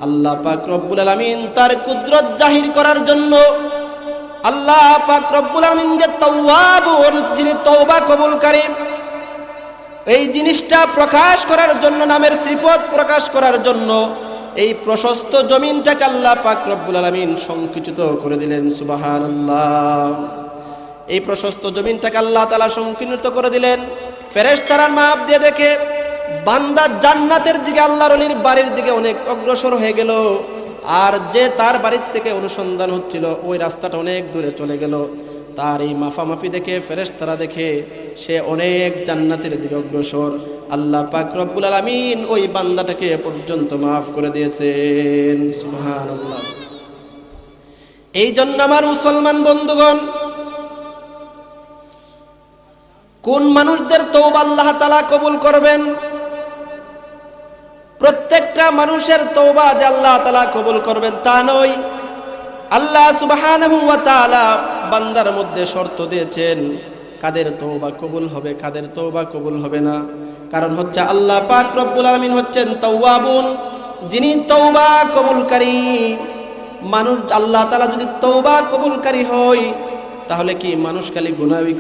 আল্লাহ পাক রব্বুল আলামিন তার কুদরত জাহির করার জন্য, আল্লাহ পাক রব্বুল আলামিন যে তাওয়াবুন, যিনি তওবা কবুলকারী, এই জিনিসটা প্রকাশ করার জন্য, নামের সিফত প্রকাশ করার জন্য এই প্রশস্ত জমিনটাকে আল্লাহ পাক রব্বুল আলামিন সংকুচিত করে দিলেন। সুবহানাল্লাহ। এই প্রশস্ত জমিনটাকে আল্লাহ তাআলা সংকীর্ণ করে দিলেন। ফেরেশতারা মাপ দিয়ে দেখে বান্দা জান্নাতের দিকে, আল্লাহর ওলির বাড়ির দিকে অনেক অগ্রসর হয়ে গেল, আর যে তার বাড়ির থেকে অনুসন্ধান হচ্ছিল ওই রাস্তাটা অনেক দূরে চলে গেল। তার এই মাফামাফি দেখে ফেরেশতারা দেখে সে অনেক জান্নাতের দিকে অগ্রসর। আল্লাহ পাক রব্বুল আলামিন ওই বান্দাটাকে পর্যন্ত মাফ করে দিয়েছেন। সুবহানাল্লাহ। এই জন্য আমার মুসলমান বন্ধুগণ, কোন মানুষদের তওবা আল্লাহ তাআলা কবুল করবেন? প্রত্যেকটা মানুষের তওবা যে আল্লাহ তাআলা কবুল করবেন তা নয়। আল্লাহ সুবহানাহু ওয়া তাআলা বান্দার মধ্যে শর্ত দিয়েছেন কাদের তওবা কবুল হবে, কাদের তওবা কবুল হবে না। কারণ হচ্ছে আল্লাহ পাক রব্বুল আলামিন হচ্ছেন তাওয়াবুন, যিনি তওবা কবুলকারী মানুষ। আল্লাহ তাআলা যদি তওবা কবুলকারী হয় তাহলে কি মানুষ খালি গুনাহই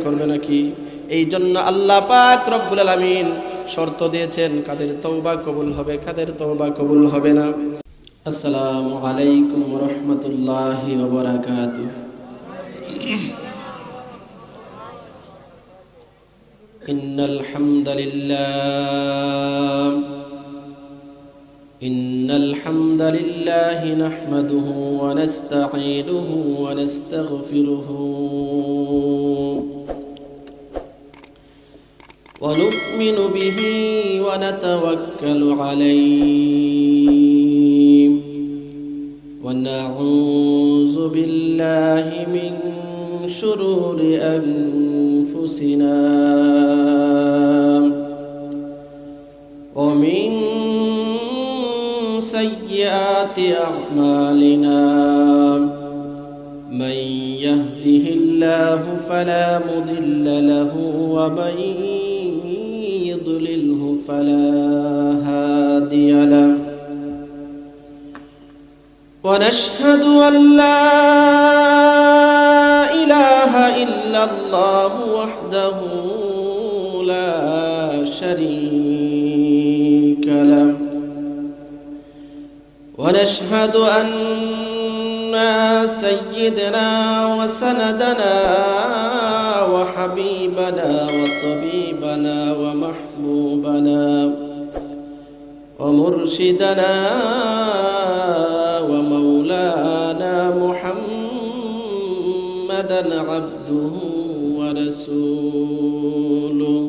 করবে নাকি? এই জন্য আল্লাহ পাক রব্বুল আলামিন শর্ত দিয়েছেন কাদের তওবা কবুল হবে, কাদের তওবা কবুল হবে না। আসসালামু আলাইকুম ওয়া রাহমাতুল্লাহি ওয়া বারাকাতুহু। ইন্নাল হামদালিল্লাহি নাহমাদুহু ওয়া নাস্তাঈনুহু ওয়া নাস্তাগফিরুহু ওয়া নু'মিনু বিহি ওয়া নাতাওয়াক্কালু আলাইহি ওয়া নাউযু বিল্লাহি মিন শুরুরি আনফুসিনা ওয়া মিন সাইয়্যাতি আ'মালিনা মান ইয়াহদিহিল্লাহু ফালা মুদিল্লা লাহু ওয়া মান يضلله فلا هادي له ونشهد أن لا إله إلا الله وحده لا شريك له ونشهد أن سيدنا وسندنا وحبيبنا وطبيبنا ومحبوبنا ومرشدنا ومولانا محمدا عبده ورسوله.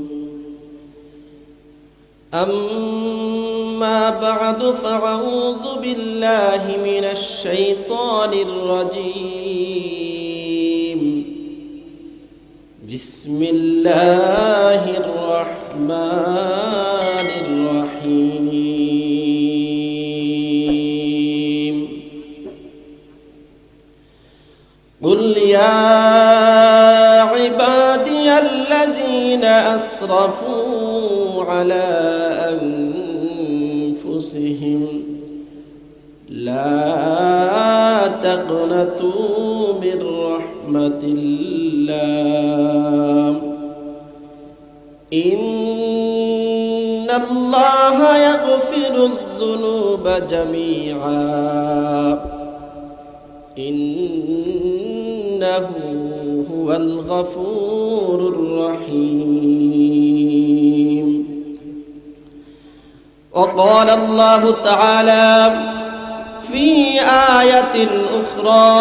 أما بعد فأعوذ بالله من الشيطان الرجيم. بسم الله الرحمن الرحيم. قل يا عبادي الذين أسرفوا على أنفسهم لا تقنطوا من رحمة الله إن الله يغفر الذنوب جميعا إنه هو الغفور الرحيم. وقال الله تعالى في آية أخرى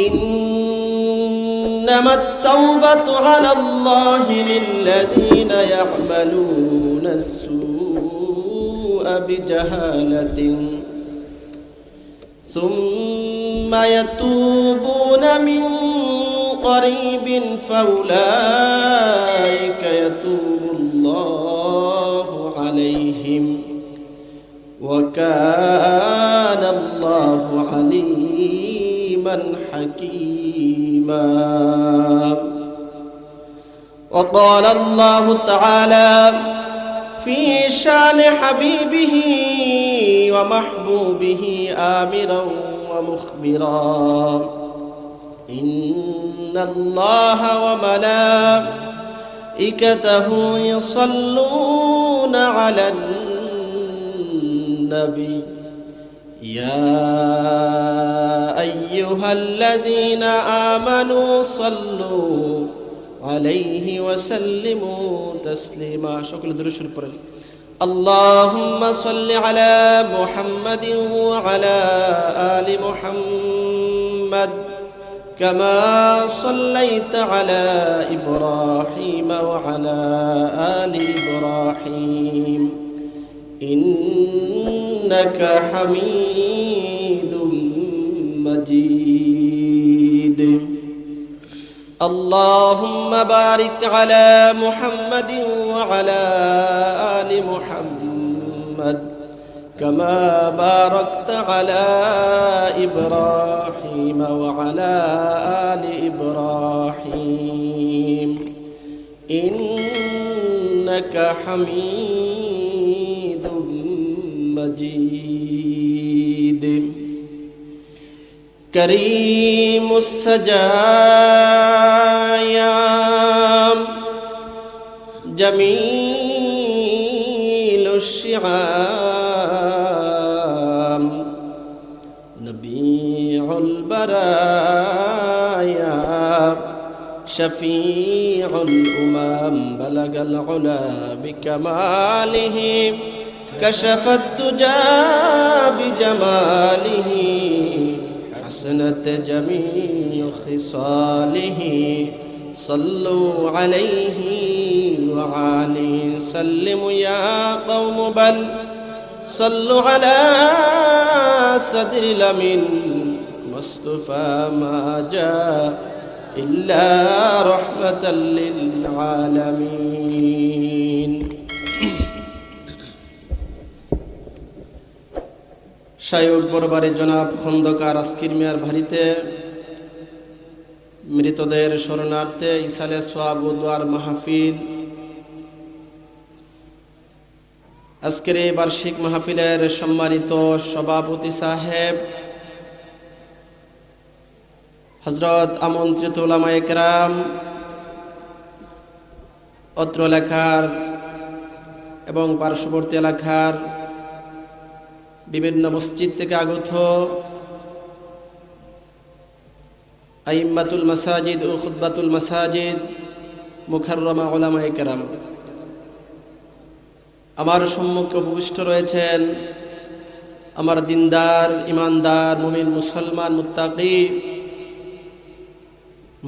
إنما التوبة على الله للذين يعملون السوء بجهالة ثم يتوبون من قريب فأولئك يتوب الله عليهم وكان الله عليما حكيما. وقال الله تعالى في شان حبيبه ومحبوبه آمرا ومخبرا إن الله وملائكته يصلون على النبي يا أيها الذين آمنوا صلوا عليه وسلموا تسليما شكرا درشر پر اللهم صل على محمد وعلى آل محمد كما صليت على إبراهيم وعلى آل إبراهيم إنك حميد مجيد اللهم بارك على محمد وعلى آل محمد كما باركت على إبراهيم وعلى آل إبراهيم إنك حميد مجيد كريم السجايا جميل الشعام نبيع البرايا شفيع الأمم بلغ العلا بكماله كشف الدجى بجماله حسنت جميع خصاله صلوا عليه وعليه سلموا يا قوم بل صلوا على صدر الأمين مصطفى ما جاء إلا رحمة للعالمين শায়খ বরবারে জনাব খন্দকার আসকির মিয়ার ভারিতে মৃতদের শরণার্থে ইসালে সোয়াব ও দোয়ার মাহফিল আজকের এই বার্ষিক মাহফিলের সম্মানিত সভাপতি সাহেব হযরত আমন্ত্রিত উলামায়ে কেরাম অত্র এলাকার এবং পার্শ্ববর্তী এলাকার বিভিন্ন মসজিদ থেকে আগত আইম্মাতুল মাসাজিদ ও খুতবাতুল মাসাজিদ মুকাররমা উলামায়ে কেরাম আমার সম্মুখে উপবিষ্ট রয়েছেন আমার দিনদার ইমানদার মুমিন মুসলমান মুত্তাকি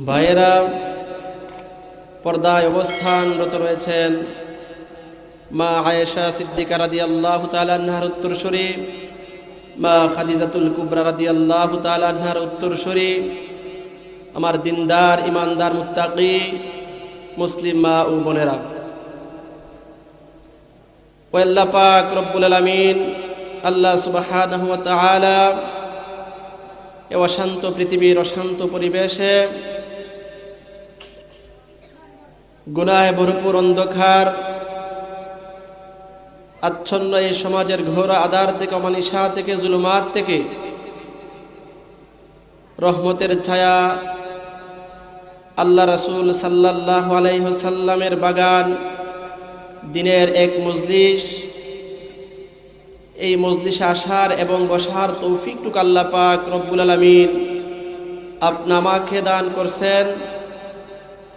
ভাইয়েরা পর্দায় অবস্থানরত রয়েছেন মা আয়েশা সিদ্দিকা রাদিয়াল্লাহু তাআলা আনহার উত্তরসূরি মা খাদিজাতুল কুবরা রাদিয়াল্লাহু তাআলা আনহার উত্তরসূরি আমার দিনদার ইমানদার মুত্তাকি মুসলিম মা ও বোনেরা ও আল্লাহ পাক রব্বুল আলামিন আল্লাহ সুবহানাহু ওয়া তাআলা এই অশান্ত পৃথিবীর অশান্ত পরিবেশে গুনাহে ভরপুর অন্ধকার আচ্ছন্ন এই সমাজের ঘোর আধার থেকে অমানিসা থেকে জুলুমাত থেকে রহমতের ছায়া আল্লাহ রাসূল সাল্লাল্লাহু আলাইহি ওয়াসাল্লামের বাগান দিনের এক মজলিস এই মজলিসে আসার এবং বসার তৌফিকটুকু আল্লাহ পাক রব্বুল আলামিন আপনি আমাকে দান করছেন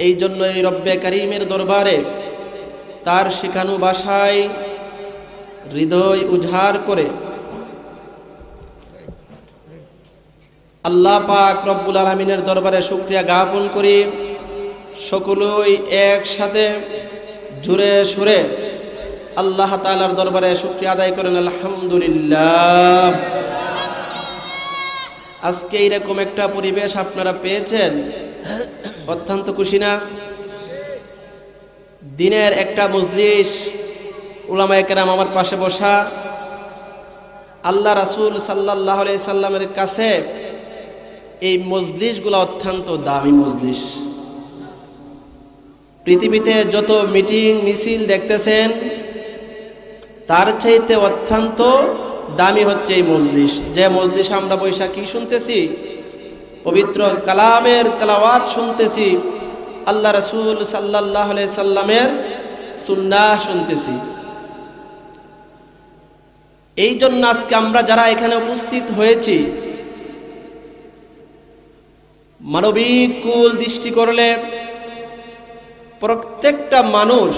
এই জন্য এই রব্বে কারীমের দরবারে তার শিখানো ভাষায় হৃদয় উজাড় করে আল্লাহ পাক রব্বুল আলামিনের দরবারে শুকরিয়া জ্ঞাপন করি সকলেই একসাথে জোরে সুরে আল্লাহ তাআলার দরবারে শুকরিয়া আদায় করেন আলহামদুলিল্লাহ। আজকে এরকম একটা পরিবেশ আপনারা পেয়েছেন অত্যন্ত খুশি না? দিনের একটা মজলিস উলামায়ে কেরাম আমার পাশে বসা আল্লাহ রাসূল সাল্লাল্লাহু আলাইহি সাল্লামের কাছে এই মজলিসগুলো অত্যন্ত দামি মজলিস। পৃথিবীতে যত মিটিং মিছিল দেখতেছেন তার চাইতে অত্যন্ত দামি হচ্ছে এই মজলিস, যে মজলিসে আমরা বৈশা কি শুনতেছি? পবিত্র কালামের তেলাওয়াত শুনতেছি, আল্লাহ রাসূল সাল্লাল্লাহু আলাইহি সাল্লামের সুন্নাহ শুনতেছি। এই জন্য আজকে আমরা যারা এখানে উপস্থিত হয়েছি, মানবিক কুল দৃষ্টি করলে প্রত্যেকটা মানুষ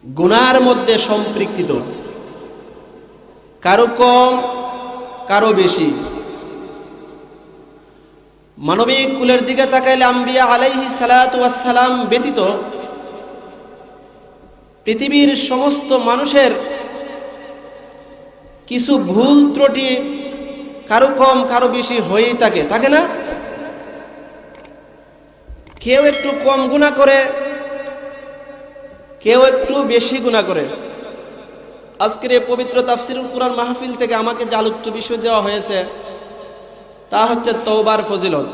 গুনার মধ্যে সম্পৃক্ত, কারো কম কারো বেশি। মানবিক কুলের দিকে তাকাইলে আম্বিয়া আলাইহিস সালাতু ওয়াস সালাম ব্যতীত পৃথিবীর সমস্ত মানুষের কিছু ভুল ত্রুটি কারো কম কারো বেশি হয়েই থাকে না? কেউ একটু কম গুনাহ করে, কেউ একটু বেশি গুনাহ করে। আজকের এই পবিত্র তাফসিরুল কুরআন মাহফিল থেকে আমাকে যে আলোচ্য বিষয় দেওয়া হয়েছে তা হচ্ছে তওবার ফজিলত।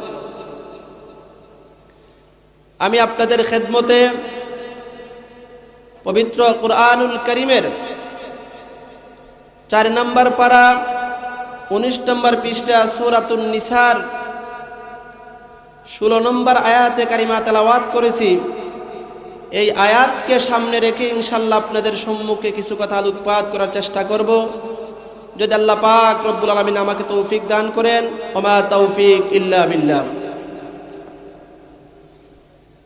আমি আপনাদের খেদমতে পবিত্র কুরআনুল কারীমের 4 নম্বর পারা 19 নম্বর পৃষ্ঠা সূরাতুন নিসার 16 নম্বর আয়াতে কারিমা তেলাওয়াত করেছি। এই আয়াতকে সামনে রেখে ইনশাআল্লাহ আপনাদের সম্মুখে কিছু কথা আলোকপাত করার চেষ্টা করব, যদি আল্লাহ পাক রব্বুল আলামিন আমাকে তৌফিক দান করেন। ওমা তৌফিক ইল্লা বিল্লাহ।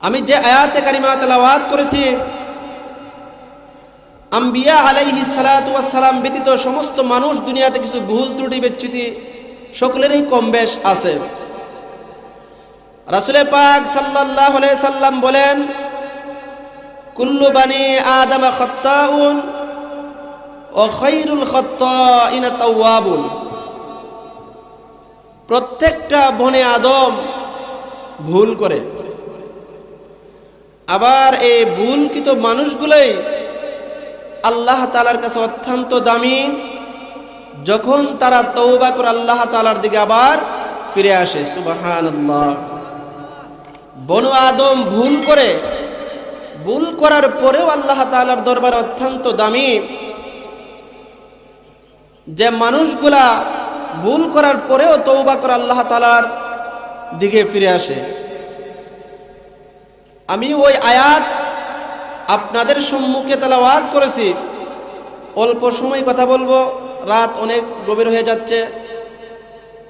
আমি যে আয়াতে কারিমা তেলাওয়াত করেছি, আম্বিয়া আলাইহিস সালাতু ওয়াস সালাম ব্যতীত সমস্ত মানুষ দুনিয়াতে কিছু ভুল ত্রুটি বিচ্যুতি সকলেরই কম বেশ আছে। রাসূল পাক সাল্লাল্লাহু আলাইহি সাল্লাম বলেন, কুল্লু বানি আদম খাত্তাউন ও খায়রুল খাত্তাইনা তাওয়াবুন। প্রত্যেকটা বনে আদম ভুল করে, আবার এই ভুলকৃত মানুষগুলোই আল্লাহ তাআলার কাছে অত্যন্ত দামি, যখন তারা তওবা করে আল্লাহ তাআলার দিকে আবার ফিরে আসে। সুবহানাল্লাহ। বনু আদম ভুল করে, ভুল করার পরেও আল্লাহ তাআলার দরবারে অত্যন্ত দামি, যে মানুষগুলা ভুল করার পরেও তওবা করে আল্লাহ তাআলার দিকে ফিরে আসে। আমি ওই আয়াত আপনাদের সম্মুখে তেলাওয়াত করেছি। অল্প সময় কথা বলবো, রাত অনেক গভীর হয়ে যাচ্ছে,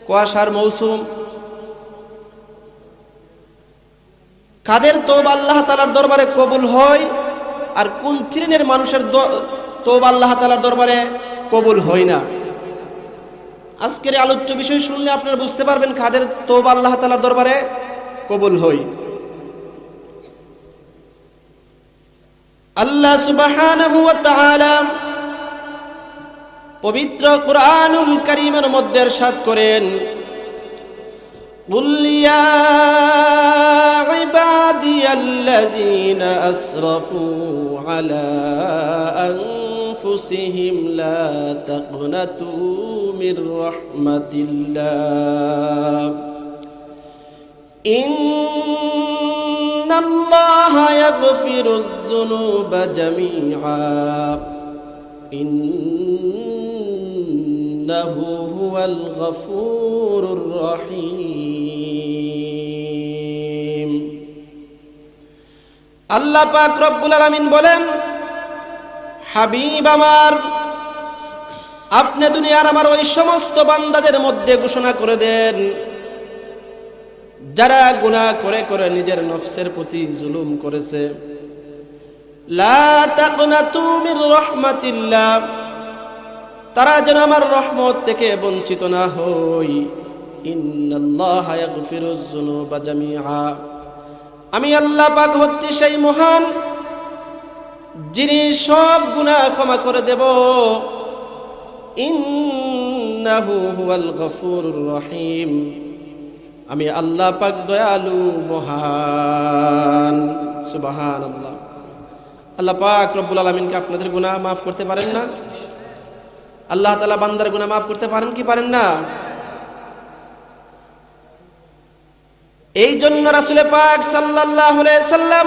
কুয়াশার মৌসুম। কাদের তওবা আল্লাহ তাআলার দরবারে কবুল হয় আর কোন শ্রেণীর মানুষের তওবা আল্লাহ তাআলার দরবারে কবুল হয় না? আজকের আলোচ্য বিষয় শুনলে আপনারা বুঝতে পারবেন কাদের তওবা আল্লাহ তাআলার দরবারে কবুল হয়। আল্লাহ সুবহানাহু ওয়া তাআলা পবিত্র কুরআনুল কারীমের মধ্যে ইরশাদ করেন, কুল ইয়া ইবাদিয়াল্লাযীনা আসরাফু আলা আনফুসিহিম লা তাকনাতু মির রাহমাতিল্লাহ ইন্নাল্লাহা ইয়াগফিরুয যুনুবা জামিআ ইন্নাহু হুয়াল গফুরুর রহিম। আল্লাহ পাক রব্বুল আলামিন বলেন, হাবিব আমার, আপনি দুনিয়ার আমার ওই সমস্ত বান্দাদের মধ্যে ঘোষণা করে দেন যারা গুনাহ করে করে নিজের নফসের প্রতি জুলুম করেছে, লা তাকনাতু মির রাহমাতিল্লাহ, তারা যেন আমার রহমত থেকে বঞ্চিত না হই। ইন্নাল্লাহা ইয়াগফিরুয যুনুবা জামিআ, আমি আল্লাহ পাক হচ্ছি সেই মহান যিনি সব গুনাহ ক্ষমা করে দেব। ইন্নাহু হুয়াল গফুরুর রহিম, আমি আল্লাহ পাক দয়ালু মহান। সুবহানাল্লাহ। আল্লাহ পাক রব্বুল আলামিনকে আপনাদের গুনাহ মাফ করতে পারেন না? আল্লাহ তাআলা বান্দার গুনাহ মাফ করতে পারেন কি পারেন না? এই জন্য রাসূল পাক সাল্লাল্লাহু আলাইহি সাল্লাম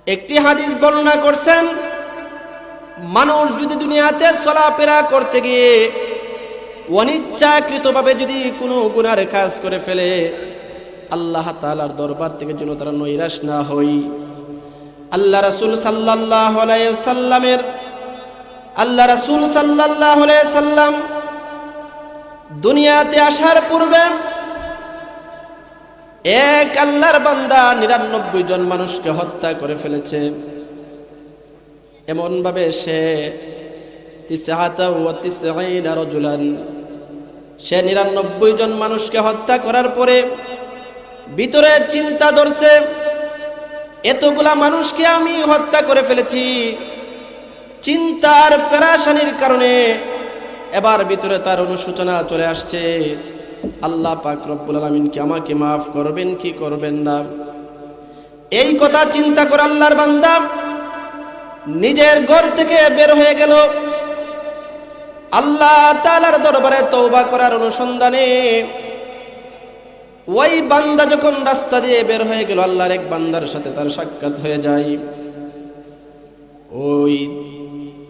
একটি হাদিস বর্ণনা করছেন, মানুষ যদি দুনিয়াতে চলাফেরা করতে গিয়ে অনিচ্ছাকৃতভাবে যদি কোনো গুনার কাজ করে ফেলে, আল্লাহ তাআলার দরবার থেকে যেন তারা নৈরাশ না হয়। আল্লাহ রাসূল সাল্লাল্লাহু আলাইহি সাল্লাম দুনিয়াতে আসার পূর্বে এক আল্লাহর বান্দা ৯৯ জন মানুষকে হত্যা করে ফেলেছে। এমন ভাবে সে ৯৯ রাজুলান, সে ৯৯ জন মানুষকে হত্যা করার পরে ভিতরে চিন্তা ধরছে, এতগুলা মানুষকে আমি হত্যা করে ফেলেছি। চিন্তার পেরেশানির কারণে এবার ভিতরে তার অনুশোচনা চলে আসছে, আল্লাহ পাক রব্বুল আলামিন কি আমাকে মাফ করবেন কি করবেন না। এই কথা চিন্তা করে আল্লাহর বান্দা নিজের ঘর থেকে বের হয়ে গেল আল্লাহ তাআলার দরবারে তওবা করার অনুসন্ধানে। ওই বান্দা যখন রাস্তা দিয়ে বের হয়ে গেল, আল্লাহর এক বান্দার সাথে তার সাক্ষাৎ হয়ে যায়। ওই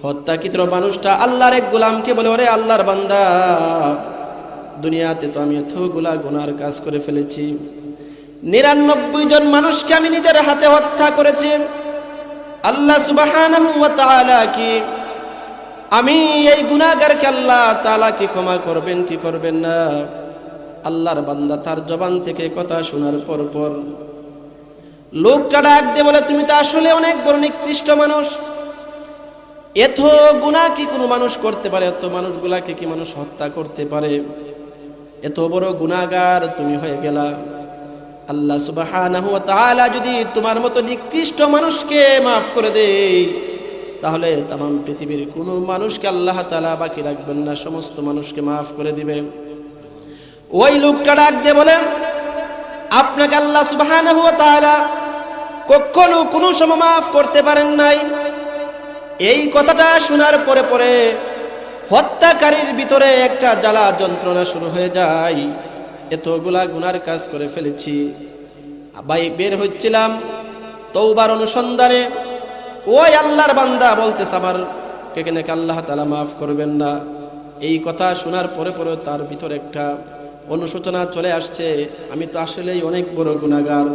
হত্যাকৃত মানুষটা আল্লাহর এক গোলামকে বলে, ওরে আল্লাহর বান্দা, দুনিয়াতে তো আমি এতগুলা গুনার কাজ করে ফেলেছি, ৯৯ জন মানুষকে আমি নিজের হাতে হত্যা করেছি। আল্লাহ সুবহানাহু ওয়া তাআলা কি আমি এই গুনাহগারকে আল্লাহ তাআলা কি ক্ষমা করবেন কি করবেন না? আল্লাহর বান্দা তার জবান থেকে কথা শোনার পর লোকটা ডাক দিয়ে বলে, তুমি তো আসলে অনেক বড় নিকৃষ্ট মানুষ, এত গুনাহ কি কোনো মানুষ করতে পারে? এত মানুষগুলাকে কি মানুষ হত্যা করতে পারে? এত বড় গুনাহগার তুমি হয়ে গেলা। আল্লাহ সুবহানাহু ওয়া তাআলা যদি তোমার মতো নিকৃষ্ট মানুষকে মাফ করে দেয়, তাহলে तमाम পৃথিবীর কোনো মানুষকে আল্লাহ তাআলা বাকি রাখবেন না, সমস্ত মানুষকে মাফ করে দিবে। ওই লোকটা ডাক দিয়ে বলে, আপনাকে আল্লাহ সুবহানাহু ওয়া তাআলা কখনো কোনো সময় মাফ করতে পারেন নাই। এই কথাটা শোনার পরে হত্যাকারীর ভিতরে একটা জ্বালা যন্ত্রণা শুরু হয়ে যায়। এতগুলা গুনার কাজ করে ফেলেছি, ভাই বের হচ্ছিলাম তওবার অনুসন্ধানে। ওই আল্লাহর বান্দা বলতেছে, আমার কেন আল্লাহ তাআলা মাফ করবেন না। এই কথা শোনার পরে তার ভিতরে একটা অনুশোচনা চলে আসছে, আমি তো আসলেই অনেক বড় গুনাহগার।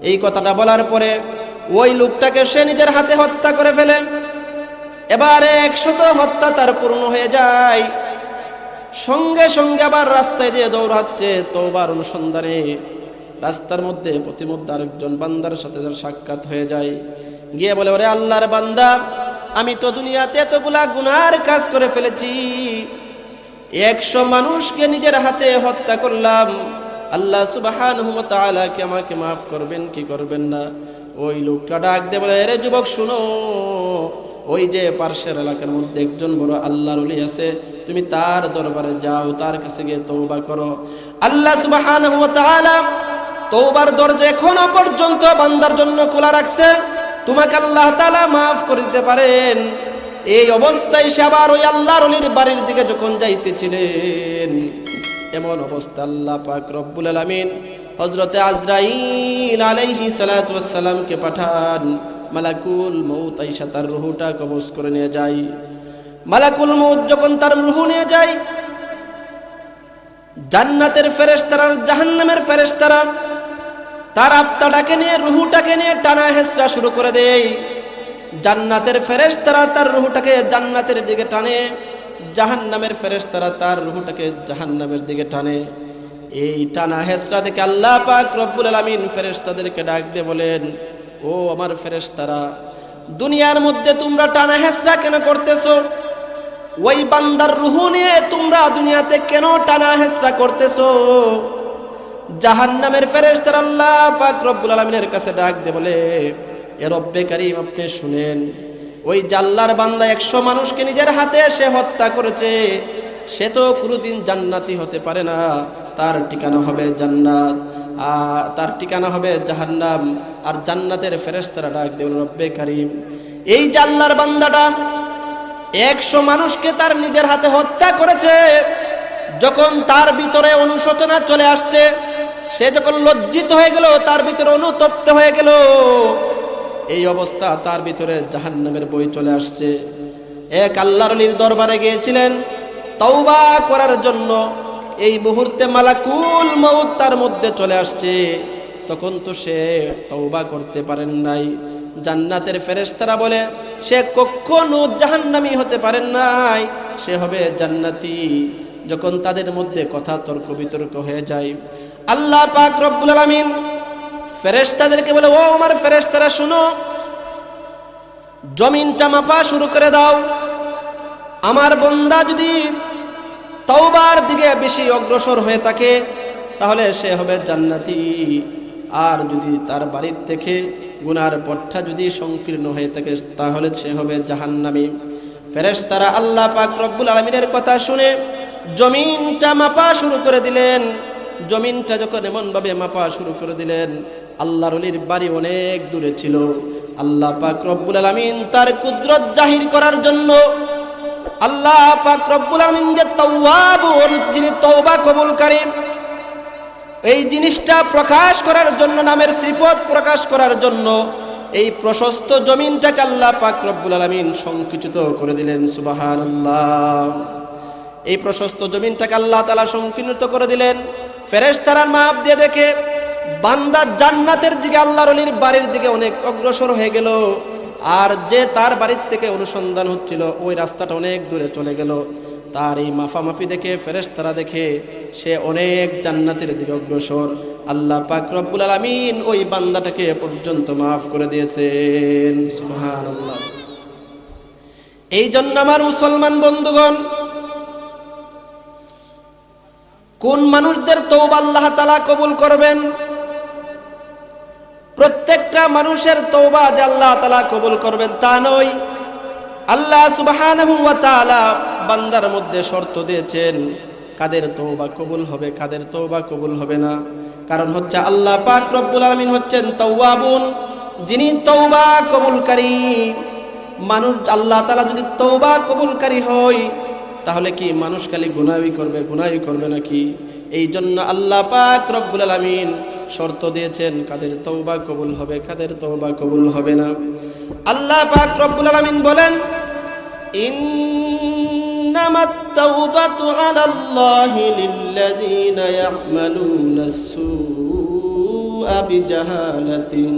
এই কথাটা বলার পরে ওই লোকটাকে সে নিজের হাতে হত্যা করে ফেলে। এবারে ১০০ হত্যা তার পূর্ণ হয়ে যায়। সঙ্গে সঙ্গে আবার রাস্তায় দিয়ে দৌড়াচ্ছে তওবার অনুসন্ধানে। রাস্তার মধ্যে প্রতিমধ্যে আরেকজন বান্দার সাথে যার সাক্ষাৎ হয়ে যায়, গিয়ে বলে, ওরে আল্লাহর বান্দা, আমি তো দুনিয়াতে এতগুলা গুনার কাজ করে ফেলেছি, ১০০ মানুষকে নিজের হাতে হত্যা করলাম, আল্লাহ সুবহানাহু ওয়া তাআলা কি আমাকে মাফ করবেন কি করবেন না? ওই লোকটা ডাক দিয়ে বলে, আরে যুবক শুনো, ওই যে পার্শ্বের এলাকার মধ্যে একজন বড় আল্লাহর ওলি আছে, তুমি তার দরবারে যাও, তার কাছে গিয়ে তওবা করো। আল্লাহ সুবহানাহু ওয়া তাআলা তওবার দরজা এখনো পর্যন্ত বান্দার জন্য খোলা রাখছে, তোমাকে আল্লাহ তাআলা মাফ করে দিতে পারেন। এই অবস্থায় সে আবার ওই আল্লাহর ওলির বাড়ির দিকে যখন যাইতেছিলেন, এমন অবস্থা আল্লাহ পাক রব্বুল আলামিন হযরতে আজরাইল আলাইহিস সালাতু ওয়াস সালামকে পাঠান। মালাকুল মউত আইসা তার রূহটা কবজ করে নিয়ে যায়। মালাকুল মউত যখন তার রূহ নিয়ে যায়, জান্নাতের ফেরেশতারা জাহান্নামের ফেরেশতারা তার আত্মাটাকে নিয়ে রূহটাকে নিয়ে টানা হেঁচড়া শুরু করে দেয়। জান্নাতের ফেরেশতারা তার রূহটাকে জান্নাতের দিকে টানে, জাহান্নামের ফেরেশতারা তার রূহটাকে জাহান্নামের দিকে টানে। এই টানা হেঁচড়া দেখে আল্লাহ পাক রব্বুল আলামিন ফেরেশতাদেরকে ডাক দিয়ে বলেন, ও আমার ফেরেশতারা, দুনিয়ার মধ্যে তোমরা টানা হেঁচড়া কেন করতেছো? ওই বান্দার রূহ নিয়ে তোমরা দুনিয়াতে কেন টানা হেঁচড়া করতেছো? জাহান্নামের ফেরেশতারা আল্লাহ পাক রব্বুল আলামিনের কাছে ডাক দিয়ে বলে, এ রব্বে কারীম, আপনি শুনেন, ওই জাল্লার বান্দা ১০০ মানুষকে নিজের হাতে সে হত্যা করেছে, সে তো কোনোদিন জান্নাতি হতে পারে না, তার ঠিকানা হবে জান্নাত, আর তার ঠিকানা হবে জাহান্নাম। আর জান্নাতের ফেরেশতারা ডাক দিয়ে বলে, রব্বে কারীম, এই জাল্লার বান্দাটা ১০০ মানুষকে তার নিজের হাতে হত্যা করেছে, যখন তার ভিতরে অনুশোচনা চলে আসছে, সে যখন লজ্জিত হয়ে গেল, তার ভিতরে অনুতপ্ত হয়ে গেল, এই অবস্থা তার ভিতরে জাহান্নামের বই চলে আসছে। এক আল্লাহর ওলির দরবারে গিয়েছিলেন তওবা করার জন্য। এই মুহূর্তে মালাকুল মউত তার মধ্যে চলে আসছে, তখন তো সে তওবা করতে পারেন নাই। জান্নাতের ফেরেশতারা বলে সে কখনো জাহান্নামী হতে পারেন নাই, সে হবে জান্নাতি। যখন তাদের মধ্যে কথা তর্ক বিতর্ক হয়ে যায়, আল্লাহ পাক রব্বুল আলামিন ফেরেশতাদেরকে বলে, ও আমার ফেরেশতারা শুনো, জমিনটা মাপা শুরু করে দাও। আমার বান্দা যদি তওবার দিকে বেশি অগ্রসর হয়ে থাকে তাহলে সে হবে জান্নাতি, আর যদি তার বাড়ির থেকে গুনার পথটা যদি সংকীর্ণ হয়ে থাকে তাহলে সে হবে জাহান্নামী। ফেরেশতারা আল্লাহ পাক রব্বুল আলামিনের কথা শুনে জমিনটা মাপা শুরু করে দিলেন। জমিনটা যখন এমনভাবে মাপা শুরু করে দিলেন, আল্লাহর ওলির বাড়ি অনেক দূরে ছিল। আল্লাহ পাক রব্বুল আলামিন তার কুদরত জাহির করার জন্য, আল্লাহ পাক রব্বুল আলামিন যে তাওয়াবুন, যিনি তওবা কবুলকারী, এই জিনিসটা প্রকাশ করার জন্য, নামের সিফত প্রকাশ করার জন্য এই প্রশস্ত জমিনটাকে আল্লাহ পাক রব্বুল আলামিন সংকুচিত করে দিলেন। সুবহানাল্লাহ। এই প্রশস্ত জমিনটাকে আল্লাহ তাআলা সংকীর্ণ করে দিলেন। ফেরেশতারা মাপ দিয়ে দেখে বান্দা জান্নাতের দিকে, আল্লাহর ওলির বাড়ির দিকে অনেক অগ্রসর হয়ে গেল, আর যে তার বাড়ির থেকে অনুসন্ধান হচ্ছিল ওই রাস্তাটা অনেক দূরে চলে গেল। তার এই মাফামাফি দেখে ফেরেশতারা দেখে সে অনেক জান্নাতের দিকে অগ্রসর। আল্লাহ পাক রব্বুল আলামিন ওই বান্দাটাকে পর্যন্ত মাফ করে দিয়েছেন। সুবহানাল্লাহ। এই জন্য আমার মুসলমান বন্ধুগণ, কোন মানুষদের তওবা আল্লাহ তাআলা কবুল করবেন? প্রত্যেকটা মানুষের তওবা যে আল্লাহ তাআলা কবুল করবেন তা নয়। আল্লাহ সুবহানাহু ওয়া তাআলা বান্দার মধ্যে শর্ত দিয়েছেন কাদের তওবা কবুল হবে, কাদের তওবা কবুল হবে না। কারণ হচ্ছে আল্লাহ পাক রব্বুল আলামিন হচ্ছেন তাওয়াবুন, যিনি তওবা কবুলকারী মানুষ। আল্লাহ তাআলা যদি তওবা কবুলকারী হয় তাহলে কি মানুষ খালি গুনাহই করবে নাকি? এই জন্য আল্লাহ পাক রব্বুল আলামিন শর্ত দিয়েছেন কাদের তওবা কবুল হবে, কাদের তওবা কবুল হবে না। আল্লাহ পাক রব্বুল আলামিন বলেন, ইন্নামাত তাওবাতু আলাল্লাহি লিল্লাযিনা ইয়া'মালুনাস সুআ বিজাহালাতিন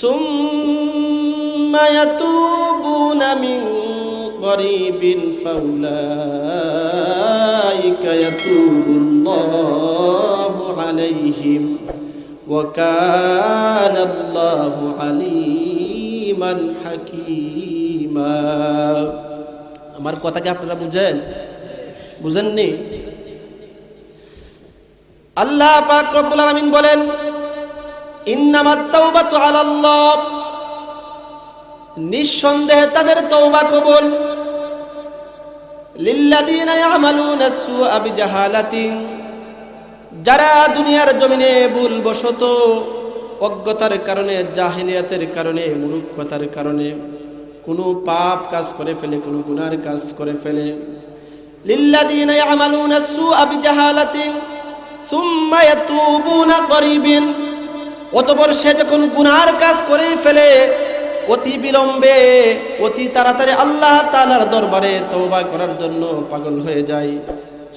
সুম্মা ইয়াতুবুনা মিন করিবিন ফাউলাইকা ইয়াতুবুল্লাহু আলাইহিম ওয়া কানাল্লাহু আলিমান হাকীমা। আমার কথা কি আপনারা বুঝেননি? আল্লাহ পাক রব্বুল আলামিন বলেন, ইন্নামাত তাওবাতু আলাল্লাহ, নিঃসন্দেহে তাদের তওবা কবুল, লিল্লাযিনা ইয়ামালুনাস সুআ বিজাহালাতিন, যারা দুনিয়ার জমিনে ভুলবশত, অজ্ঞতার কারণে, জাহিলিয়াতের কারণে, মূর্খতার কারণে কোনো পাপ কাজ করে ফেলে, কোনো গুনার কাজ করে ফেলে। লিল্লাযিনা ইয়ামালুনাস সুআ বিজাহালাতিন সুম্মা ইয়াতুবুনা করিবিন, অতঃপর সে যখন গুনার কাজ করে ফেলে অতি বিলম্বে, অতি তাড়াতাড়ি আল্লাহ তাআলার দরবারে তওবা করার জন্য পাগল হয়ে যায়।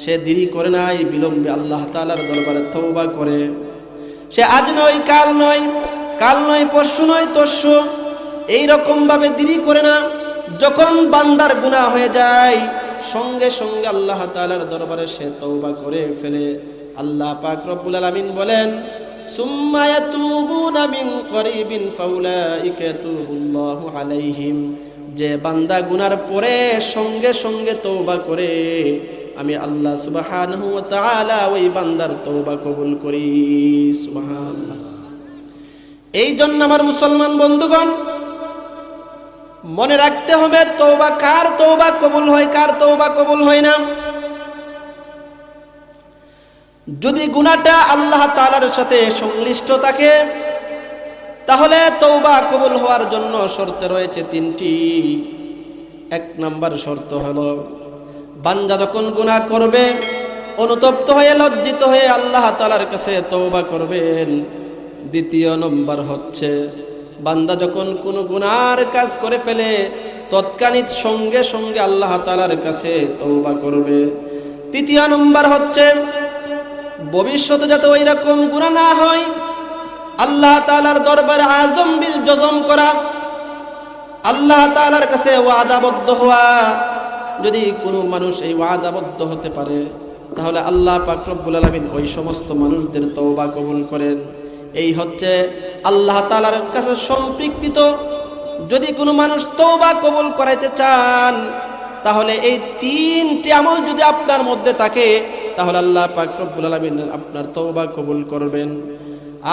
সে দেরি করে নাই, বিলম্বে আল্লাহ তাআলার দরবারে তওবা করে। সে আজ নয় কাল নয়, কাল নয় পরশু নয় তরশু, এইরকম ভাবে দেরি করে না। যখন বান্দার গুনাহ হয়ে যায় সঙ্গে সঙ্গে আল্লাহ তাআলার দরবারে সে তওবা করে ফেলে। আল্লাহ পাক রব্বুল আলামিন বলেন, সুম্মা ইয়াতুবুনা মিন করিবিন ফাউলাইকা ইয়াতুবুল্লাহু আলাইহিম, যে বান্দা গুনার পরে সঙ্গে সঙ্গে তওবা করে আমি আল্লাহ সুবহানাহু ওয়া তাআলা ওই বান্দার তওবা কবুল করি। সুবহানাল্লাহ। এই জন্য আমার মুসলমান বন্ধুগণ মনে রাখতে হবে তওবা, কার তওবা কবুল হয়, কার তওবা কবুল হয় না। যদি গুনাহটা আল্লাহ তাআলার সাথে সংশ্লিষ্ট থাকে তাহলে তওবা কবুল হওয়ার জন্য শর্ত রয়েছে তিনটি। এক নাম্বার শর্ত হলো বান্দা যখন গুনাহ করবে অনুতপ্ত হয়ে, লজ্জিত হয়ে আল্লাহ তাআলার কাছে তওবা করবেন। দ্বিতীয় নম্বর হচ্ছে বান্দা যখন কোনো গুনার কাজ করে ফেলে তৎক্ষণিৎ সঙ্গে সঙ্গে আল্লাহ তাআলার কাছে তওবা করবে। তৃতীয় নম্বর হচ্ছে ভবিষ্যতে যাতে ওই রকম গুনাহ না হয় আল্লাহ তাআলার দরবারে আজম বিল জজম করা, আল্লাহ তাআলার কাছে ওয়াদাবদ্ধ হওয়া। যদি কোনো মানুষ এই ওয়াদাবদ্ধ হতে পারে তাহলে আল্লাহ পাক রব্বুল আলামিন ওই সমস্ত মানুষদের তওবা কবুল করেন। এই হচ্ছে আল্লাহ তাআলার কাছে সম্পৃক্ত। যদি কোনো মানুষ তওবা কবুল করাইতে চান তাহলে এই তিনটি আমল যদি আপনার মধ্যে থাকে তাহলে আল্লাহ পাক রব্বুল আলামিন আপনার তওবা কবুল করবেন।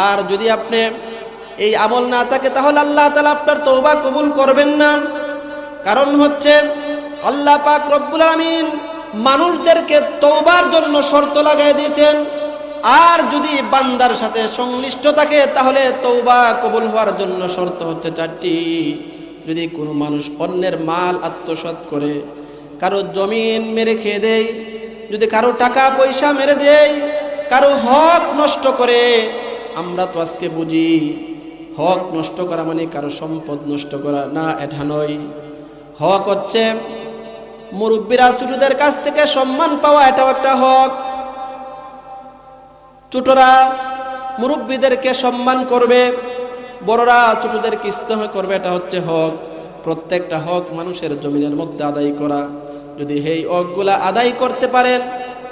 আর যদি আপনি এই আমল না থাকে তাহলে আল্লাহ তাআলা আপনার তওবা কবুল করবেন না। কারণ হচ্ছে আল্লাহ পাক রব্বুল আলামিন মানুষদেরকে তওবার জন্য শর্ত লাগাই দিয়েছেন। আর যদি বান্দার সাথে সংশ্লিষ্ট থাকে তাহলে তওবা কবুল হওয়ার জন্য শর্ত হচ্ছে চারটি। যদি কোনো মানুষ অন্যের মাল আত্মসাৎ করে, কারো জমিন মেরে খেয়ে দেয়, যদি কারো টাকা পয়সা মেরে দেয়, কারো হক নষ্ট করে। আমরা তো আজকে বুঝি হক নষ্ট করা মানে কারো সম্পদ নষ্ট করা না, এটা নয়। হক হচ্ছে মুরব্বীরা ছোটদের কাছ থেকে সম্মান পাওয়া, এটাও একটা হক। ছোটরা মুরব্বীদেরকে সম্মান করবে, বড়রা ছোটদেরকে স্নেহ করবে, এটা হচ্ছে হক। প্রত্যেকটা হক মানুষের জমিনের মধ্যে আদায় করা। যদি এই হকগুলা আদায় করতে পারেন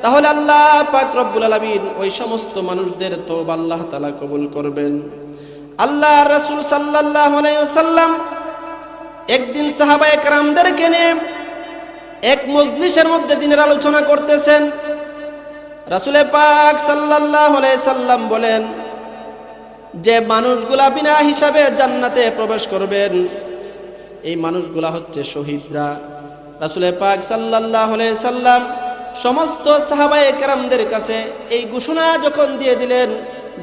তাহলে আল্লাহ পাক রব্বুল আলামিন ওই সমস্ত মানুষদের তওবা আল্লাহ তাআলা কবুল করবেন। আল্লাহ রাসূল সাল্লাল্লাহু আলাইহি ওয়াসাল্লাম একদিন সাহাবায়ে কেরামদেরকে নিয়ে এক মজলিসের মধ্যে দিনের আলোচনা করতেছেন। রাসূল পাক সাল্লাল্লাহু আলাইহি সাল্লাম বলেন যে মানুষগুলা বিনা হিসাবে জান্নাতে প্রবেশ করবেন এই মানুষগুলা হচ্ছে শহীদরা। রাসূল পাক সাল্লাল্লাহু আলাইহি সাল্লাম সমস্ত সাহাবায়ে কেরামদের কাছে এই ঘোষণা যখন দিয়ে দিলেন,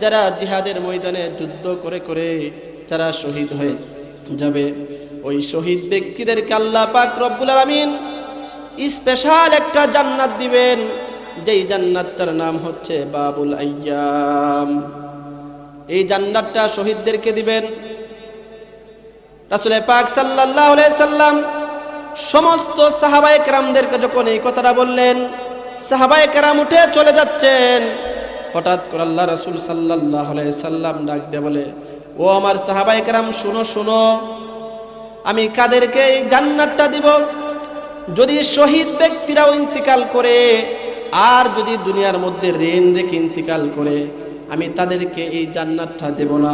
যারা জিহাদের ময়দানে যুদ্ধ করে করে যারা শহীদ হয়ে যাবে ওই শহীদ ব্যক্তিদেরকে আল্লাহ পাক রব্বুল আলামিন স্পেশাল একটা জান্নাত দিবেন, যেই জান্নাতটার নাম হচ্ছে বাবুল আইয়াম। এই জান্নাতটা শহীদদেরকে দিবেন। রাসূল পাক সাল্লাল্লাহু আলাইহি সাল্লাম সমস্ত সাহাবায়ে কেরামদেরকে যখন এই কথাটা বললেন, সাহাবায়ে কেরাম উঠে চলে যাচ্ছেন। হঠাৎ করে আল্লাহ রাসূল সাল্লাল্লাহু আলাইহি সাল্লাম ডাক দিয়ে বলে, ও আমার সাহাবায়ে কেরাম শুনো শুনো, আমি কাদেরকে এই জান্নাতটা দিব? যদি শহীদ ব্যক্তিরাও ইন্তিকাল করে আর যদি দুনিয়ার মধ্যে ঋণ রেখে ইন্তিকাল করে আমি তাদেরকে এই জান্নাতটা দেব না।